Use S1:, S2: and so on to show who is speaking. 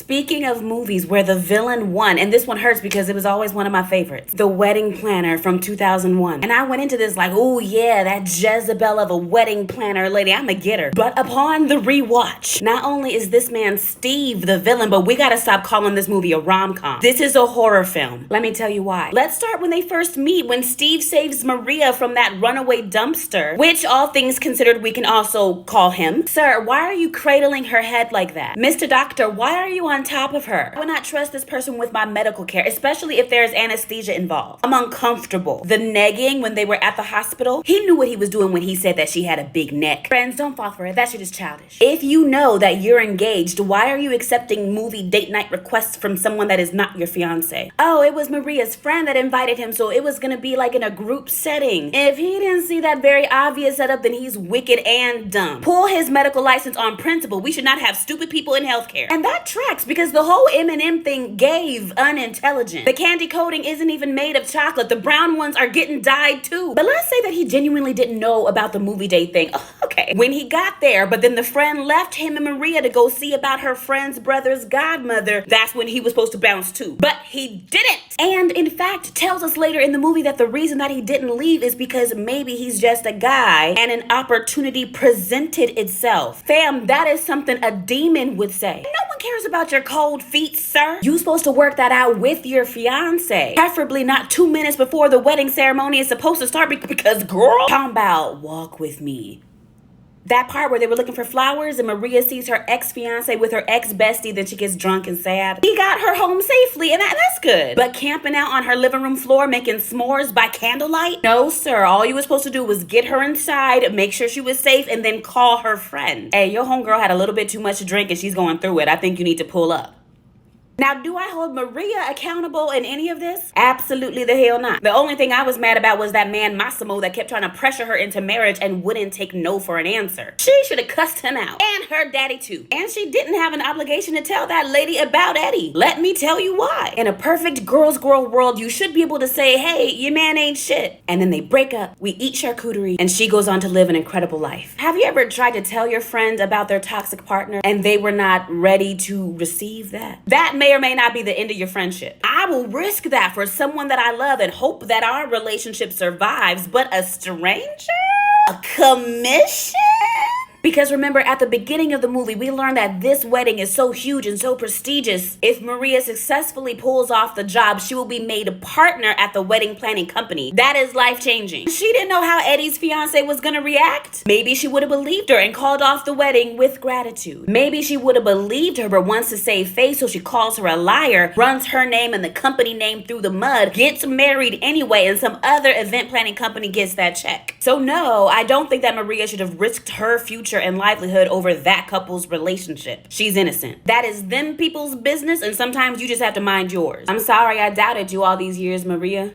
S1: Speaking of movies where the villain won, and this one hurts because it was always one of my favorites, The Wedding Planner from 2001. And I went into this like, oh yeah, that Jezebel of a wedding planner lady, I'ma get her. But upon the rewatch, not only is this man Steve the villain, but we gotta stop calling this movie a rom-com. This is a horror film. Let me tell you why. Let's start when they first meet, when Steve saves Maria from that runaway dumpster, which all things considered we can also call him. Sir, why are you cradling her head like that? Mr. Doctor, why are you on top of her? I would not trust this person with my medical care, especially if there's anesthesia involved. I'm uncomfortable. The negging when they were at the hospital, he knew what he was doing when he said that she had a big neck. Friends, don't fall for it. That shit is childish. If you know that you're engaged, why are you accepting movie date night requests from someone that is not your fiance? Oh, it was Maria's friend that invited him, so it was gonna be like in a group setting. If he didn't see that very obvious setup, then he's wicked and dumb. Pull his medical license on principle. We should not have stupid people in healthcare. And that tracks because the whole M&M thing gave unintelligent. The candy coating isn't even made of chocolate. The brown ones are getting dyed too. But let's say that he genuinely didn't know about the movie date thing. Oh, okay. When he got there, but then the friend left him and Maria to go see about her friend's brother's godmother, that's when he was supposed to bounce too. But he didn't. And in fact, tells us later in the movie that the reason that he didn't leave is because maybe he's just a guy and an opportunity presented itself. Fam, that is something a demon would say. No one cares about your cold feet, sir. You supposed to work that out with your fiance. Preferably not 2 minutes before the wedding ceremony is supposed to start because girl, talking about walk with me. That part where they were looking for flowers and Maria sees her ex-fiance with her ex-bestie, then she gets drunk and sad. He got her home safely and that's good. But camping out on her living room floor making s'mores by candlelight? No, sir. All you were supposed to do was get her inside, make sure she was safe, and then call her friend. Hey, your homegirl had a little bit too much to drink and she's going through it. I think you need to pull up. Now, do I hold Maria accountable in any of this? Absolutely the hell not. The only thing I was mad about was that man Massimo that kept trying to pressure her into marriage and wouldn't take no for an answer. She should have cussed him out. And her daddy too. And she didn't have an obligation to tell that lady about Eddie. Let me tell you why. In a perfect girls girl world, you should be able to say, hey, your man ain't shit. And then they break up, we eat charcuterie, and she goes on to live an incredible life. Have you ever tried to tell your friend about their toxic partner and they were not ready to receive that? That may or may not be the end of your friendship. I will risk that for someone that I love and hope that our relationship survives, but a stranger? A commission? Because remember, at the beginning of the movie, we learned that this wedding is so huge and so prestigious. If Maria successfully pulls off the job, she will be made a partner at the wedding planning company. That is life-changing. She didn't know how Eddie's fiance was gonna react. Maybe she would have believed her and called off the wedding with gratitude. Maybe she would have believed her but wants to save face, so she calls her a liar, runs her name and the company name through the mud, gets married anyway, and some other event planning company gets that check. So no, I don't think that Maria should have risked her future and livelihood over that couple's relationship. She's innocent. That is them people's business, and sometimes you just have to mind yours. I'm sorry I doubted you all these years, Maria.